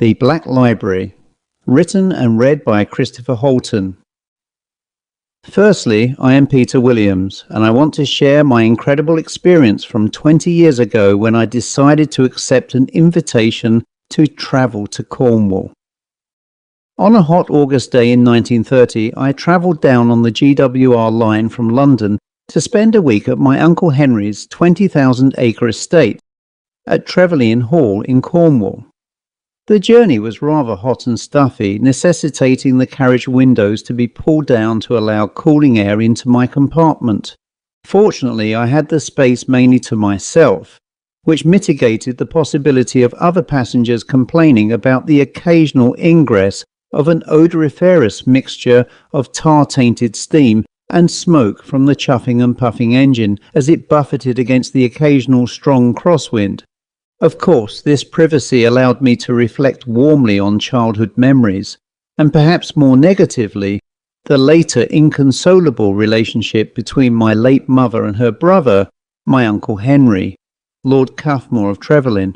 The Black Library, written and read by Christopher Halton. Firstly, I am Peter Williams, and I want to share my incredible experience from 20 years ago when I decided to accept an invitation to travel to Cornwall. On a hot August day in 1930, I travelled down on the GWR line from London to spend a week at my Uncle Henry's 20,000-acre estate at Trevan Hall in Cornwall. The journey was rather hot and stuffy, necessitating the carriage windows to be pulled down to allow cooling air into my compartment. Fortunately, I had the space mainly to myself, which mitigated the possibility of other passengers complaining about the occasional ingress of an odoriferous mixture of tar-tainted steam and smoke from the chuffing and puffing engine as it buffeted against the occasional strong crosswind. Of course, this privacy allowed me to reflect warmly on childhood memories, and perhaps more negatively, the later inconsolable relationship between my late mother and her brother, my Uncle Henry, Lord Cuffmore of Trevan.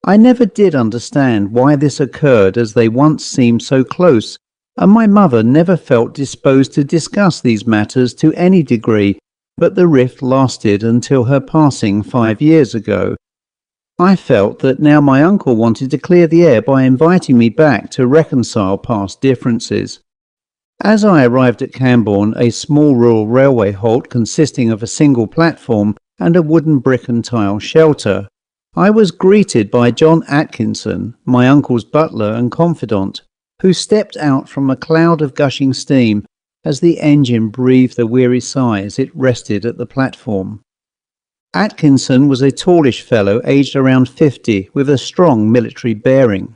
I never did understand why this occurred, as they once seemed so close, and my mother never felt disposed to discuss these matters to any degree, but the rift lasted until her passing 5 years ago. I felt that now my uncle wanted to clear the air by inviting me back to reconcile past differences. As I arrived at Camborne, a small rural railway halt consisting of a single platform and a wooden brick and tile shelter, I was greeted by John Atkinson, my uncle's butler and confidant, who stepped out from a cloud of gushing steam as the engine breathed a weary sigh as it rested at the platform. Atkinson was a tallish fellow aged around 50 with a strong military bearing.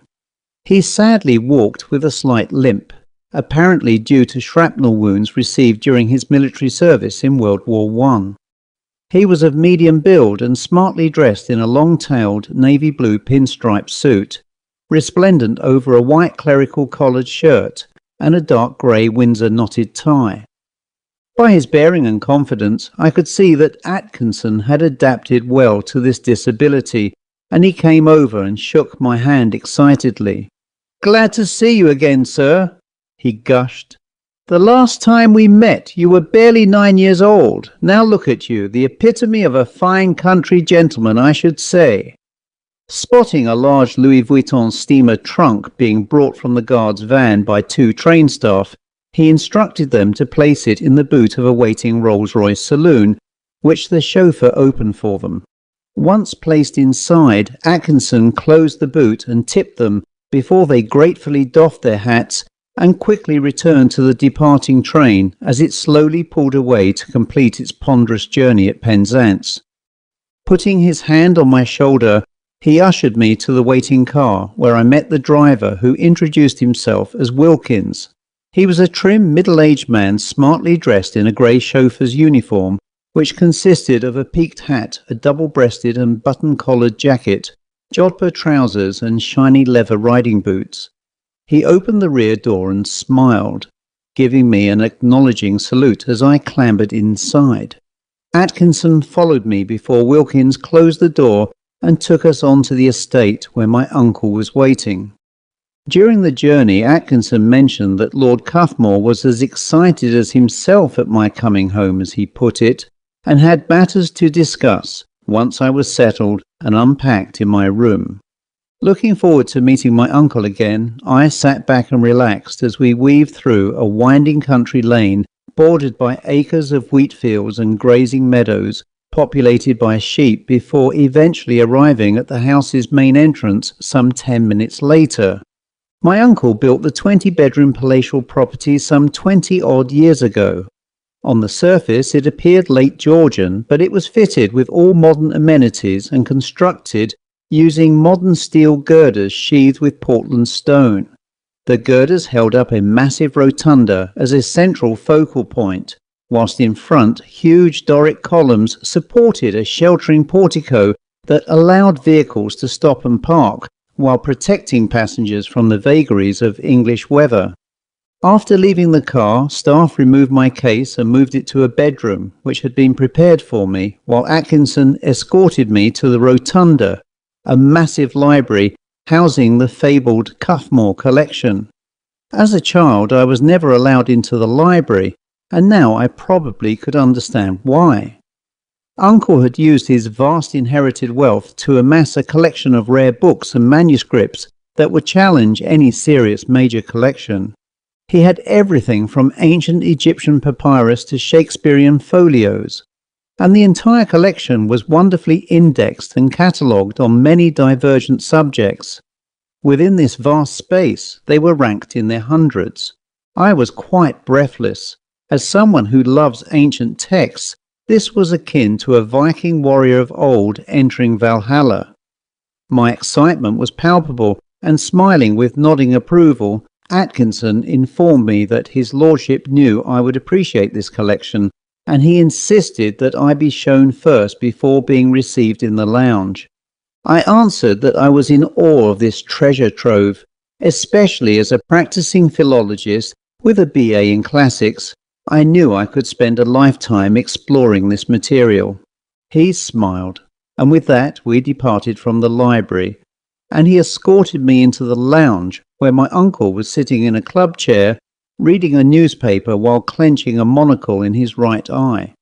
He sadly walked with a slight limp, apparently due to shrapnel wounds received during his military service in World War I. He was of medium build and smartly dressed in a long-tailed navy blue pinstripe suit, resplendent over a white clerical collared shirt and a dark grey Windsor knotted tie. By his bearing and confidence, I could see that Atkinson had adapted well to this disability, and he came over and shook my hand excitedly. "Glad to see you again, sir," he gushed. "The last time we met, you were barely 9 years old. Now look at you, the epitome of a fine country gentleman, I should say." Spotting a large Louis Vuitton steamer trunk being brought from the guard's van by 2 train staff, he instructed them to place it in the boot of a waiting Rolls-Royce saloon, which the chauffeur opened for them. Once placed inside, Atkinson closed the boot and tipped them before they gratefully doffed their hats and quickly returned to the departing train as it slowly pulled away to complete its ponderous journey at Penzance. Putting his hand on my shoulder, he ushered me to the waiting car, where I met the driver, who introduced himself as Wilkins. He was a trim, middle-aged man smartly dressed in a grey chauffeur's uniform, which consisted of a peaked hat, a double-breasted and button-collared jacket, jodhpur trousers and shiny leather riding boots. He opened the rear door and smiled, giving me an acknowledging salute as I clambered inside. Atkinson followed me before Wilkins closed the door and took us on to the estate where my uncle was waiting. During the journey, Atkinson mentioned that Lord Cuffmore was as excited as himself at my coming home, as he put it, and had matters to discuss once I was settled and unpacked in my room. Looking forward to meeting my uncle again, I sat back and relaxed as we weaved through a winding country lane bordered by acres of wheat fields and grazing meadows populated by sheep before eventually arriving at the house's main entrance some 10 minutes later. My uncle built the 20-bedroom palatial property some 20-odd years ago. On the surface it appeared late Georgian, but it was fitted with all modern amenities and constructed using modern steel girders sheathed with Portland stone. The girders held up a massive rotunda as a central focal point, whilst in front huge Doric columns supported a sheltering portico that allowed vehicles to stop and park, while protecting passengers from the vagaries of English weather. After leaving the car, staff removed my case and moved it to a bedroom which had been prepared for me, while Atkinson escorted me to the rotunda, a massive library housing the fabled Cuffmore collection. As a child, I was never allowed into the library, and now I probably could understand why. Uncle had used his vast inherited wealth to amass a collection of rare books and manuscripts that would challenge any serious major collection. He had everything from ancient Egyptian papyrus to Shakespearean folios, and the entire collection was wonderfully indexed and catalogued on many divergent subjects. Within this vast space, they were ranked in their hundreds. I was quite breathless. As someone who loves ancient texts, this was akin to a Viking warrior of old entering Valhalla. My excitement was palpable, and smiling with nodding approval, Atkinson informed me that his lordship knew I would appreciate this collection, and he insisted that I be shown first before being received in the lounge. I answered that I was in awe of this treasure trove, especially as a practicing philologist with a BA in classics. I knew I could spend a lifetime exploring this material. He smiled, and with that we departed from the library, and he escorted me into the lounge where my uncle was sitting in a club chair, reading a newspaper while clenching a monocle in his right eye.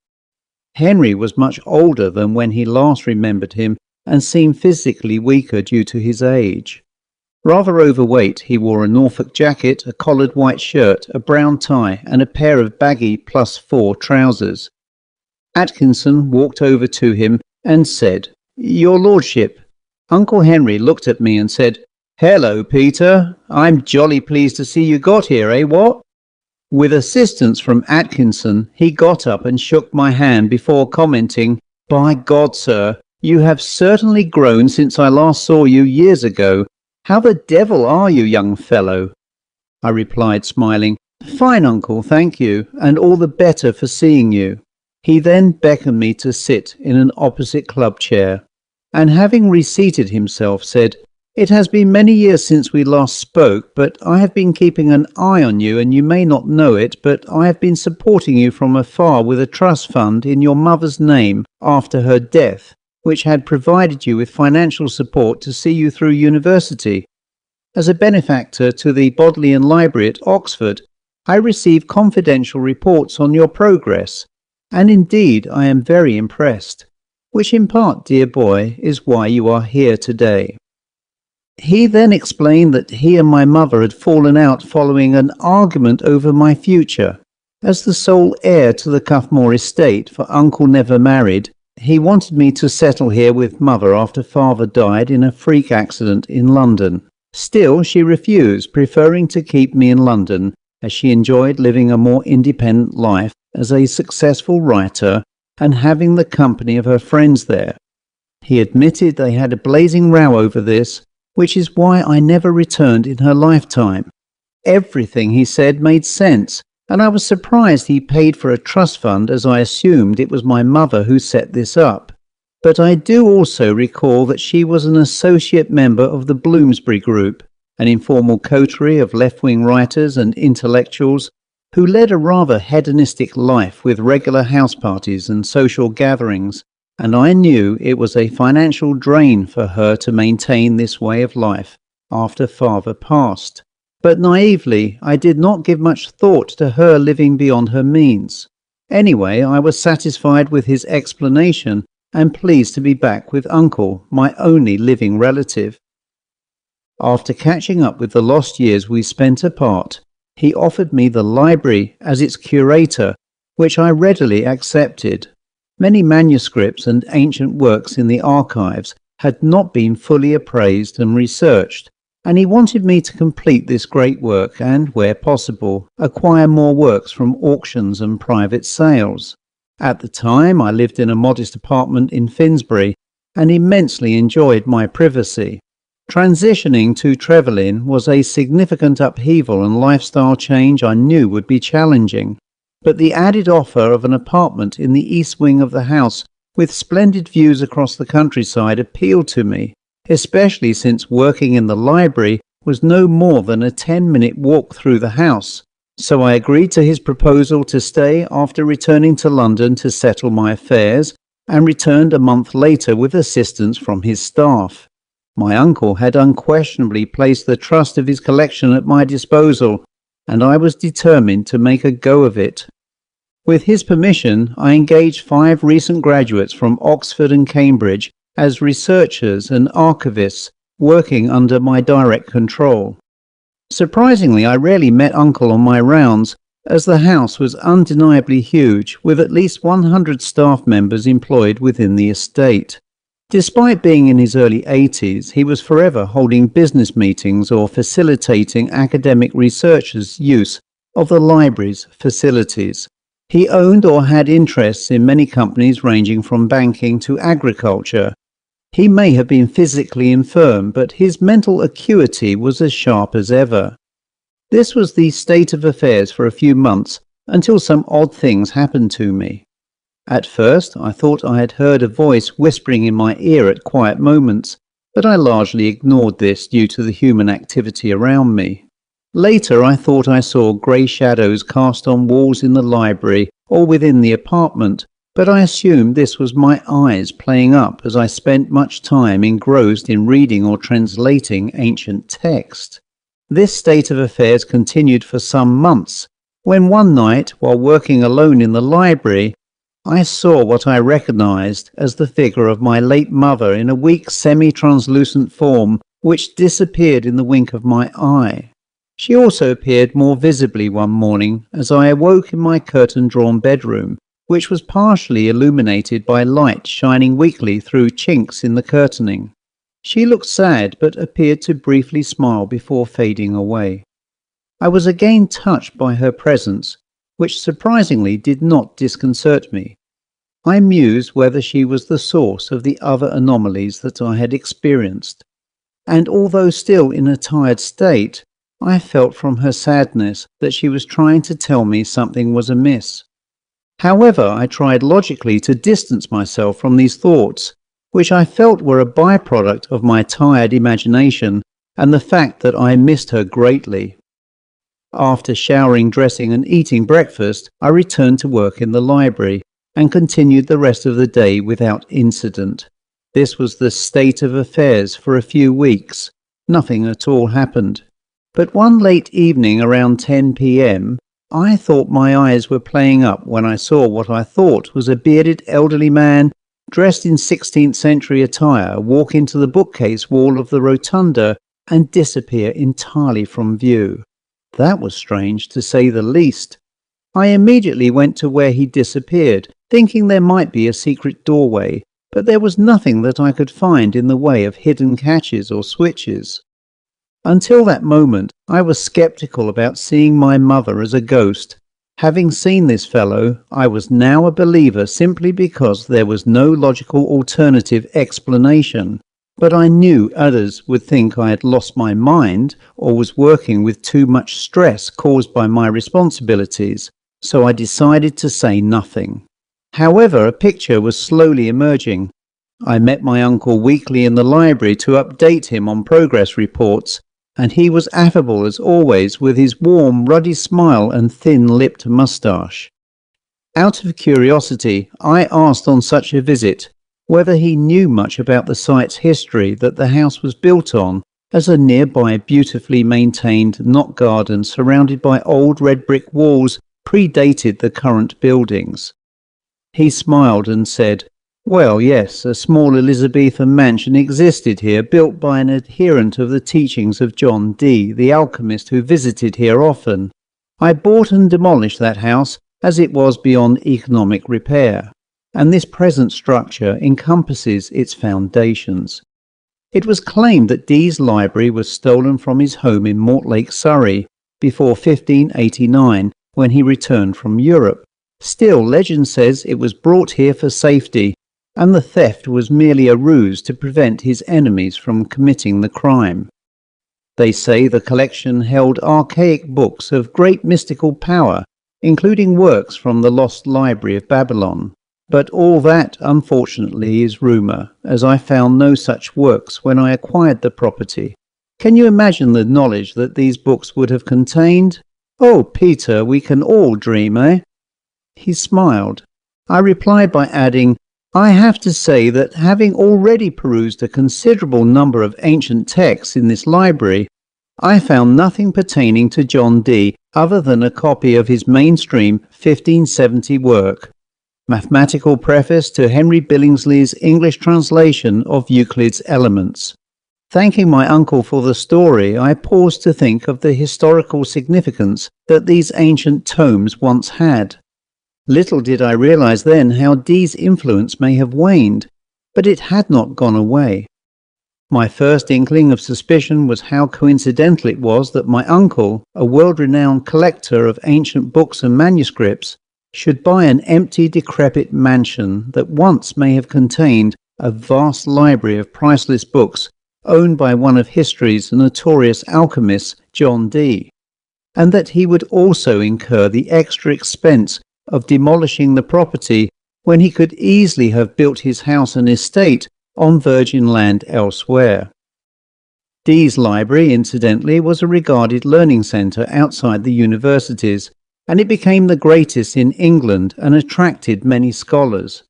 Henry was much older than when he last remembered him, and seemed physically weaker due to his age. Rather overweight, he wore a Norfolk jacket, a collared white shirt, a brown tie, and a pair of baggy +4 trousers. Atkinson walked over to him and said, "Your lordship." Uncle Henry looked at me and said, "Hello, Peter. I'm jolly pleased to see you got here, eh, what?" With assistance from Atkinson, he got up and shook my hand before commenting, "By God, sir, you have certainly grown since I last saw you years ago. How the devil are you, young fellow?" I replied, smiling, "Fine, uncle, thank you, and all the better for seeing you." He then beckoned me to sit in an opposite club chair, and having reseated himself, said, "It has been many years since we last spoke, but I have been keeping an eye on you, and you may not know it, but I have been supporting you from afar with a trust fund in your mother's name after her death, which had provided you with financial support to see you through university. As a benefactor to the Bodleian Library at Oxford, I receive confidential reports on your progress, and indeed I am very impressed, which in part, dear boy, is why you are here today." He then explained that he and my mother had fallen out following an argument over my future. As the sole heir to the Cuffmore estate, for uncle never married, he wanted me to settle here with mother after father died in a freak accident in London. Still, she refused, preferring to keep me in London, as she enjoyed living a more independent life as a successful writer and having the company of her friends there. He admitted they had a blazing row over this, which is why I never returned in her lifetime. Everything he said made sense, and I was surprised he paid for a trust fund, as I assumed it was my mother who set this up. But I do also recall that she was an associate member of the Bloomsbury Group, an informal coterie of left-wing writers and intellectuals who led a rather hedonistic life with regular house parties and social gatherings, and I knew it was a financial drain for her to maintain this way of life after father passed. But naively, I did not give much thought to her living beyond her means. Anyway, I was satisfied with his explanation and pleased to be back with uncle, my only living relative. After catching up with the lost years we spent apart, he offered me the library as its curator, which I readily accepted. Many manuscripts and ancient works in the archives had not been fully appraised and researched, and he wanted me to complete this great work and, where possible, acquire more works from auctions and private sales. At the time, I lived in a modest apartment in Finsbury and immensely enjoyed my privacy. Transitioning to Trevan was a significant upheaval and lifestyle change I knew would be challenging, but the added offer of an apartment in the east wing of the house with splendid views across the countryside appealed to me, especially since working in the library was no more than a 10-minute walk through the house, so I agreed to his proposal to stay after returning to London to settle my affairs, and returned a month later with assistance from his staff. My uncle had unquestionably placed the trust of his collection at my disposal, and I was determined to make a go of it. With his permission, I engaged 5 recent graduates from Oxford and Cambridge as researchers and archivists working under my direct control. Surprisingly, I rarely met Uncle on my rounds, as the house was undeniably huge, with at least 100 staff members employed within the estate. Despite being in his early 80s, he was forever holding business meetings or facilitating academic researchers' use of the library's facilities. He owned or had interests in many companies ranging from banking to agriculture. He may have been physically infirm, but his mental acuity was as sharp as ever. This was the state of affairs for a few months until some odd things happened to me. At first, I thought I had heard a voice whispering in my ear at quiet moments, but I largely ignored this due to the human activity around me. Later, I thought I saw grey shadows cast on walls in the library or within the apartment, but I assumed this was my eyes playing up as I spent much time engrossed in reading or translating ancient text. This state of affairs continued for some months, when one night, while working alone in the library, I saw what I recognized as the figure of my late mother in a weak semi-translucent form which disappeared in the wink of my eye. She also appeared more visibly one morning as I awoke in my curtain-drawn bedroom, which was partially illuminated by light shining weakly through chinks in the curtaining. She looked sad, but appeared to briefly smile before fading away. I was again touched by her presence, which surprisingly did not disconcert me. I mused whether she was the source of the other anomalies that I had experienced, and although still in a tired state, I felt from her sadness that she was trying to tell me something was amiss. However, I tried logically to distance myself from these thoughts, which I felt were a byproduct of my tired imagination and the fact that I missed her greatly. After showering, dressing and eating breakfast, I returned to work in the library and continued the rest of the day without incident. This was the state of affairs for a few weeks. Nothing at all happened. But one late evening around 10 p.m, I thought my eyes were playing up when I saw what I thought was a bearded elderly man dressed in 16th century attire walk into the bookcase wall of the rotunda and disappear entirely from view. That was strange, to say the least. I immediately went to where he disappeared, thinking there might be a secret doorway, but there was nothing that I could find in the way of hidden catches or switches. Until that moment, I was skeptical about seeing my mother as a ghost. Having seen this fellow, I was now a believer simply because there was no logical alternative explanation. But I knew others would think I had lost my mind or was working with too much stress caused by my responsibilities, so I decided to say nothing. However, a picture was slowly emerging. I met my uncle weekly in the library to update him on progress reports, and he was affable as always with his warm, ruddy smile and thin-lipped moustache. Out of curiosity, I asked on such a visit whether he knew much about the site's history that the house was built on, as a nearby beautifully maintained knot garden surrounded by old red brick walls predated the current buildings. He smiled and said, "Well, yes, a small Elizabethan mansion existed here, built by an adherent of the teachings of John Dee, the alchemist who visited here often. I bought and demolished that house as it was beyond economic repair, and this present structure encompasses its foundations." It was claimed that Dee's library was stolen from his home in Mortlake, Surrey, before 1589, when he returned from Europe. Still, legend says it was brought here for safety, and the theft was merely a ruse to prevent his enemies from committing the crime. They say the collection held archaic books of great mystical power, including works from the lost Library of Babylon. But all that, unfortunately, is rumour, as I found no such works when I acquired the property. Can you imagine the knowledge that these books would have contained? Oh, Peter, we can all dream, eh? He smiled. I replied by adding, I have to say that having already perused a considerable number of ancient texts in this library, I found nothing pertaining to John Dee other than a copy of his mainstream 1570 work, Mathematical Preface to Henry Billingsley's English translation of Euclid's Elements. Thanking my uncle for the story, I paused to think of the historical significance that these ancient tomes once had. Little did I realize then how Dee's influence may have waned, but it had not gone away. My first inkling of suspicion was how coincidental it was that my uncle, a world-renowned collector of ancient books and manuscripts, should buy an empty, decrepit mansion that once may have contained a vast library of priceless books owned by one of history's notorious alchemists, John Dee, and that he would also incur the extra expense of demolishing the property when he could easily have built his house and estate on virgin land elsewhere. Dee's library, incidentally, was a regarded learning centre outside the universities, and it became the greatest in England and attracted many scholars.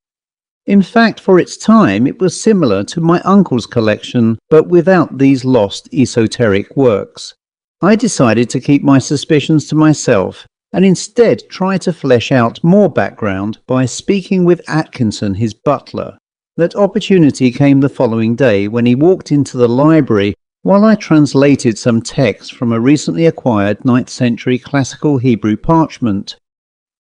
In fact, for its time, it was similar to my uncle's collection, but without these lost esoteric works. I decided to keep my suspicions to myself, and instead try to flesh out more background by speaking with Atkinson, his butler. That opportunity came the following day when he walked into the library while I translated some text from a recently acquired 9th century classical Hebrew parchment.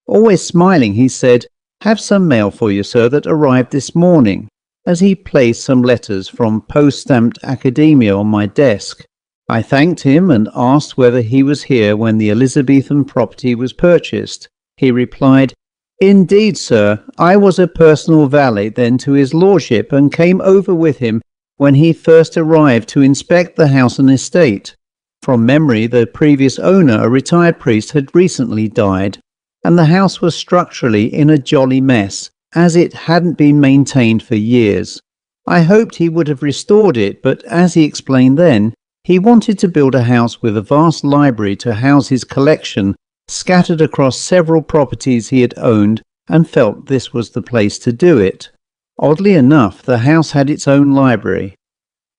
Always smiling, he said, "Have some mail for you, sir, that arrived this morning," as he placed some letters from post-stamped academia on my desk. I thanked him and asked whether he was here when the Elizabethan property was purchased. He replied, "Indeed, sir, I was a personal valet then to his lordship and came over with him when he first arrived to inspect the house and estate. From memory, the previous owner, a retired priest, had recently died, and the house was structurally in a jolly mess, as it hadn't been maintained for years. I hoped he would have restored it, but as he explained then, he wanted to build a house with a vast library to house his collection, scattered across several properties he had owned, and felt this was the place to do it. Oddly enough, the house had its own library,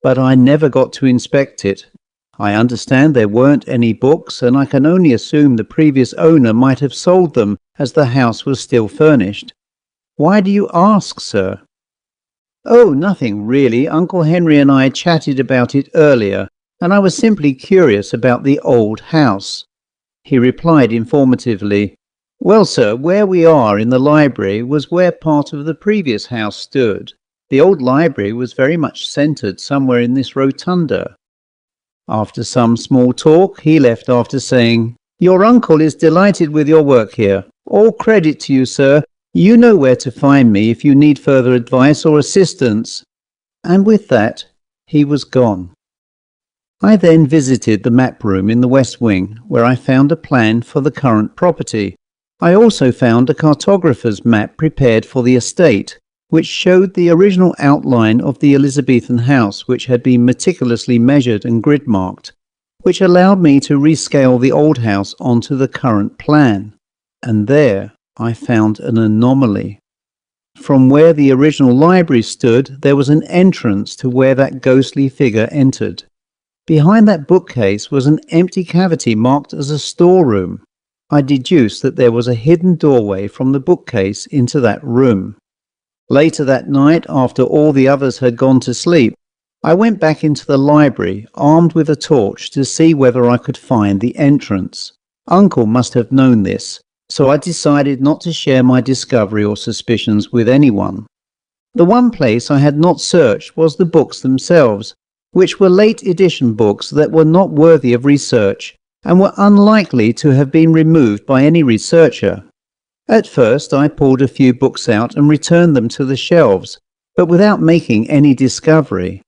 but I never got to inspect it. I understand there weren't any books, and I can only assume the previous owner might have sold them as the house was still furnished. Why do you ask, sir?" "Oh, nothing really. Uncle Henry and I chatted about it earlier, and I was simply curious about the old house." He replied informatively, "Well, sir, where we are in the library was where part of the previous house stood. The old library was very much centred somewhere in this rotunda." After some small talk, he left after saying, "Your uncle is delighted with your work here. All credit to you, sir. You know where to find me if you need further advice or assistance." And with that, he was gone. I then visited the map room in the West Wing, where I found a plan for the current property. I also found a cartographer's map prepared for the estate, which showed the original outline of the Elizabethan house, which had been meticulously measured and grid-marked, which allowed me to rescale the old house onto the current plan. And there I found an anomaly. From where the original library stood, there was an entrance to where that ghostly figure entered. Behind that bookcase was an empty cavity marked as a storeroom. I deduced that there was a hidden doorway from the bookcase into that room. Later that night, after all the others had gone to sleep, I went back into the library, armed with a torch, to see whether I could find the entrance. Uncle must have known this, so I decided not to share my discovery or suspicions with anyone. The one place I had not searched was the books themselves, which were late edition books that were not worthy of research and were unlikely to have been removed by any researcher. At first I pulled a few books out and returned them to the shelves, but without making any discovery.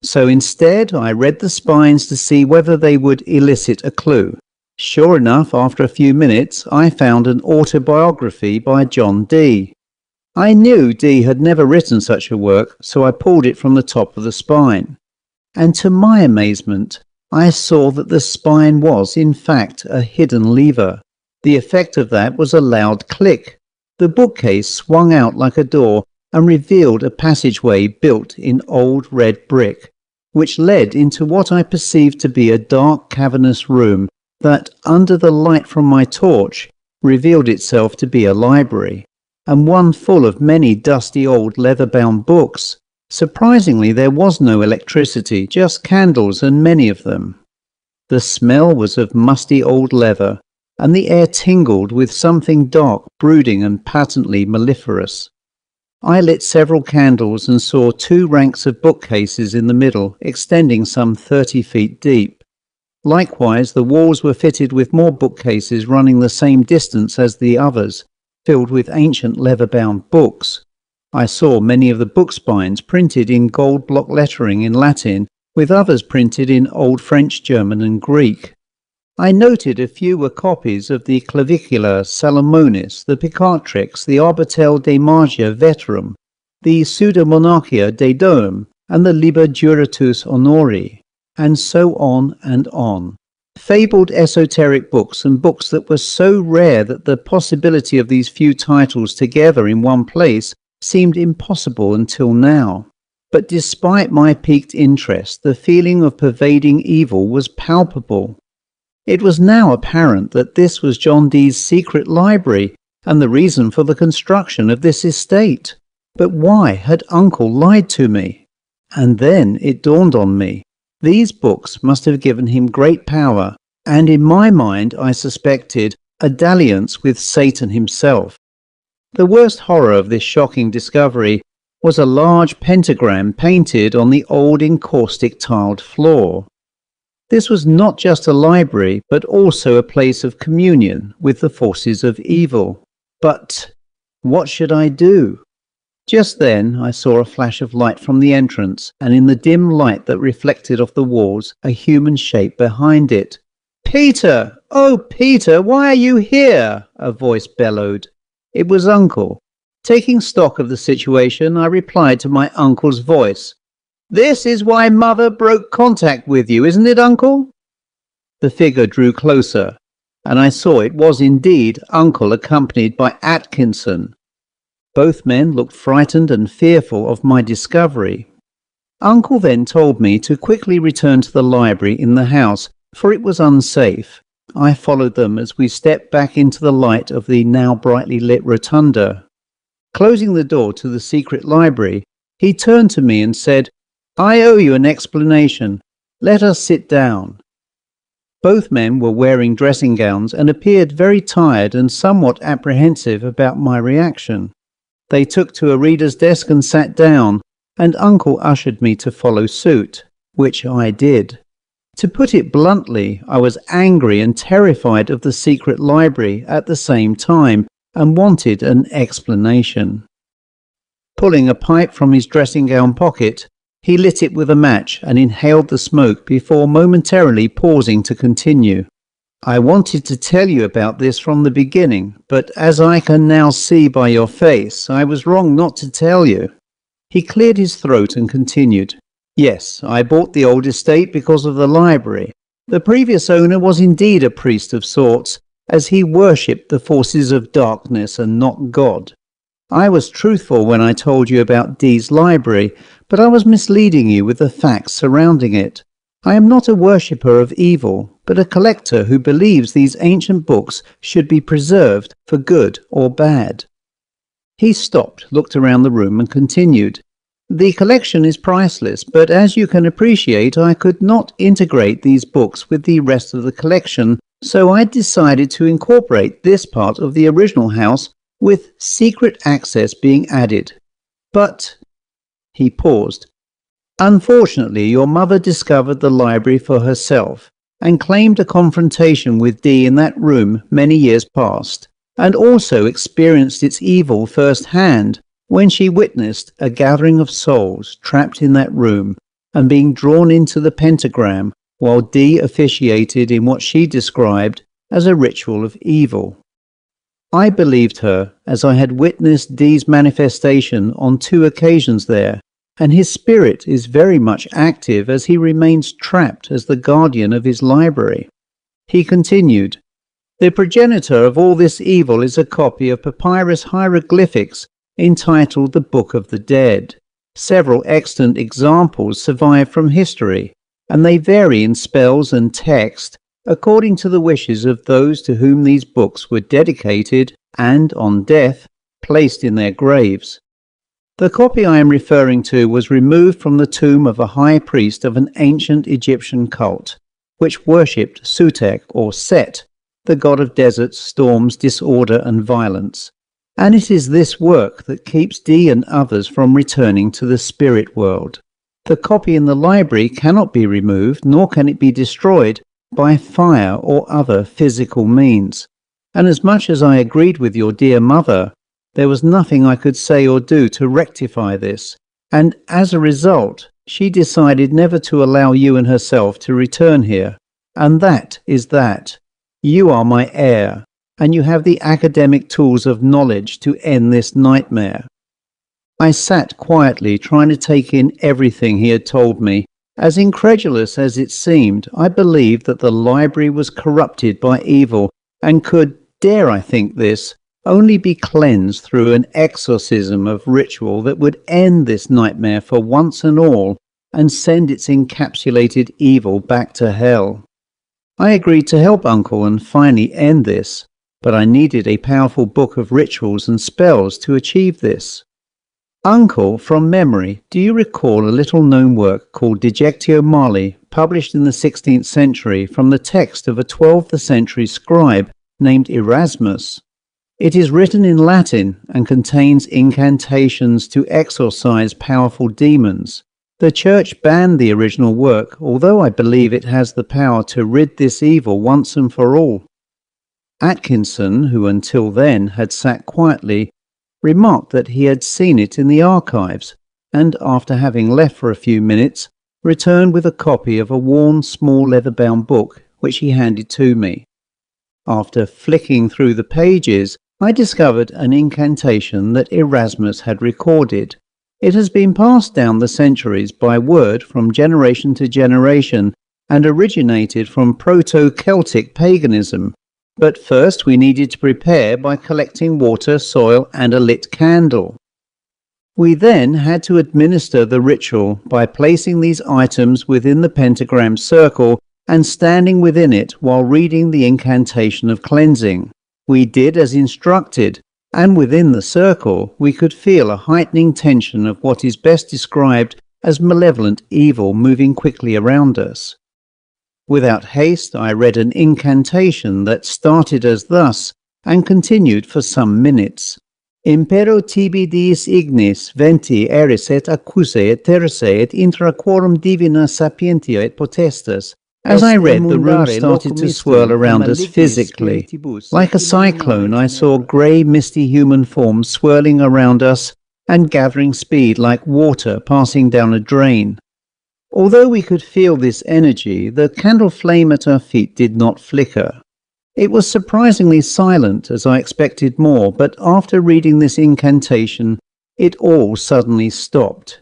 So instead I read the spines to see whether they would elicit a clue. Sure enough, after a few minutes I found an autobiography by John Dee. I knew Dee had never written such a work, so I pulled it from the top of the spine. And to my amazement, I saw that the spine was, in fact, a hidden lever. The effect of that was a loud click. The bookcase swung out like a door, and revealed a passageway built in old red brick, which led into what I perceived to be a dark cavernous room that, under the light from my torch, revealed itself to be a library, and one full of many dusty old leather-bound books. Surprisingly, there was no electricity, just candles, and many of them. The smell was of musty old leather, and the air tingled with something dark, brooding, and patently mellifluous. I lit several candles and saw 2 ranks of bookcases in the middle, extending some 30 feet deep. Likewise, the walls were fitted with more bookcases running the same distance as the others, filled with ancient leather-bound books. I saw many of the book spines printed in gold block lettering in Latin, with others printed in Old French, German, and Greek. I noted a few were copies of the Clavicula Salomonis, the Picatrix, the Arbitel de Magia Veterum, the Pseudomonarchia de Deum, and the Liber Juratus Honori, and so on and on. Fabled esoteric books and books that were so rare that the possibility of these few titles together in one place seemed impossible until now. But despite my piqued interest, the feeling of pervading evil was palpable. It was now apparent that this was John Dee's secret library and the reason for the construction of this estate. But why had Uncle lied to me? And then it dawned on me. These books must have given him great power, and in my mind I suspected a dalliance with Satan himself. The worst horror of this shocking discovery was a large pentagram painted on the old encaustic tiled floor. This was not just a library, but also a place of communion with the forces of evil. But what should I do? Just then I saw a flash of light from the entrance, and in the dim light that reflected off the walls, a human shape behind it. "Peter! Oh, Peter, why are you here?" a voice bellowed. It was Uncle. Taking stock of the situation, I replied to my uncle's voice. "This is why Mother broke contact with you, isn't it, Uncle?" The figure drew closer, and I saw it was indeed Uncle accompanied by Atkinson. Both men looked frightened and fearful of my discovery. Uncle then told me to quickly return to the library in the house, for it was unsafe. I followed them as we stepped back into the light of the now brightly lit rotunda. Closing the door to the secret library, he turned to me and said, "I owe you an explanation. Let us sit down." Both men were wearing dressing gowns and appeared very tired and somewhat apprehensive about my reaction. They took to a reader's desk and sat down, and Uncle ushered me to follow suit, which I did. To put it bluntly, I was angry and terrified of the secret library at the same time, and wanted an explanation. Pulling a pipe from his dressing gown pocket, he lit it with a match and inhaled the smoke before momentarily pausing to continue. "I wanted to tell you about this from the beginning, but as I can now see by your face, I was wrong not to tell you." He cleared his throat and continued. "Yes, I bought the old estate because of the library. The previous owner was indeed a priest of sorts, as he worshipped the forces of darkness and not God. I was truthful when I told you about Dee's library, but I was misleading you with the facts surrounding it. I am not a worshipper of evil, but a collector who believes these ancient books should be preserved for good or bad." He stopped, looked around the room and continued. "The collection is priceless, but as you can appreciate, I could not integrate these books with the rest of the collection, so I decided to incorporate this part of the original house with secret access being added. But..." He paused. "Unfortunately, your mother discovered the library for herself and claimed a confrontation with Dee in that room many years past, and also experienced its evil firsthand when she witnessed a gathering of souls trapped in that room and being drawn into the pentagram while Dee officiated in what she described as a ritual of evil. I believed her, as I had witnessed Dee's manifestation on 2 occasions there, and his spirit is very much active as he remains trapped as the guardian of his library." He continued, "The progenitor of all this evil is a copy of papyrus hieroglyphics entitled The Book of the Dead. Several extant examples survive from history, and they vary in spells and text according to the wishes of those to whom these books were dedicated and, on death, placed in their graves. The copy I am referring to was removed from the tomb of a high priest of an ancient Egyptian cult, which worshipped Sutekh or Set, the god of deserts, storms, disorder and violence. And it is this work that keeps Dee and others from returning to the spirit world. The copy in the library cannot be removed, nor can it be destroyed by fire or other physical means. And as much as I agreed with your dear mother, there was nothing I could say or do to rectify this, and as a result, she decided never to allow you and herself to return here. And that is that. You are my heir, and you have the academic tools of knowledge to end this nightmare. I sat quietly trying to take in everything he had told me. As incredulous as it seemed, I believed that the library was corrupted by evil and could, dare I think this, only be cleansed through an exorcism of ritual that would end this nightmare for once and all and send its encapsulated evil back to hell. I agreed to help Uncle and finally end this, but I needed a powerful book of rituals and spells to achieve this. Uncle, from memory, do you recall a little-known work called Dejectio Mali, published in the 16th century from the text of a 12th century scribe named Erasmus? It is written in Latin and contains incantations to exorcise powerful demons. The Church banned the original work, although I believe it has the power to rid this evil once and for all. Atkinson, who until then had sat quietly, remarked that he had seen it in the archives, and after having left for a few minutes, returned with a copy of a worn small leather-bound book, which he handed to me. After flicking through the pages, I discovered an incantation that Erasmus had recorded. It has been passed down the centuries by word from generation to generation and originated from Proto-Celtic paganism. But first we needed to prepare by collecting water, soil and a lit candle. We then had to administer the ritual by placing these items within the pentagram circle and standing within it while reading the incantation of cleansing. We did as instructed, and within the circle we could feel a heightening tension of what is best described as malevolent evil moving quickly around us. Without haste, I read an incantation that started as thus and continued for some minutes. Impero tibi diis ignis venti eris et accuse et terse et intra quorum divina sapientia et potestas. As I read, the room started to swirl around us physically. Like a cyclone, I saw grey, misty human forms swirling around us and gathering speed like water passing down a drain. Although we could feel this energy, the candle flame at our feet did not flicker. It was surprisingly silent, as I expected more, but after reading this incantation, it all suddenly stopped.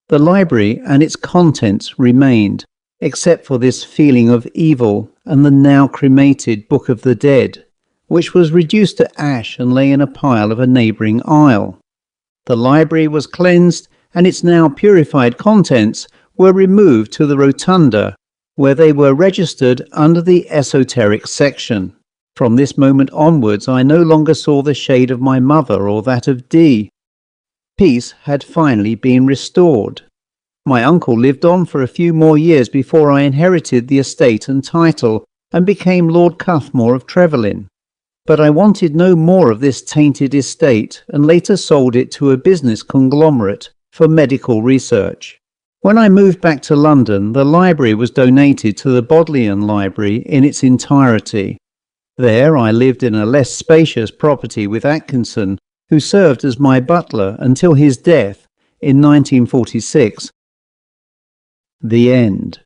The library and its contents remained, except for this feeling of evil and the now cremated Book of the Dead, which was reduced to ash and lay in a pile of a neighbouring aisle. The library was cleansed, and its now purified contents were removed to the rotunda, where they were registered under the esoteric section. From this moment onwards, I no longer saw the shade of my mother or that of Dee. Peace had finally been restored. My uncle lived on for a few more years before I inherited the estate and title and became Lord Cuthmore of Trevan. But I wanted no more of this tainted estate and later sold it to a business conglomerate for medical research. When I moved back to London, the library was donated to the Bodleian Library in its entirety. There I lived in a less spacious property with Atkinson, who served as my butler until his death in 1946. The end.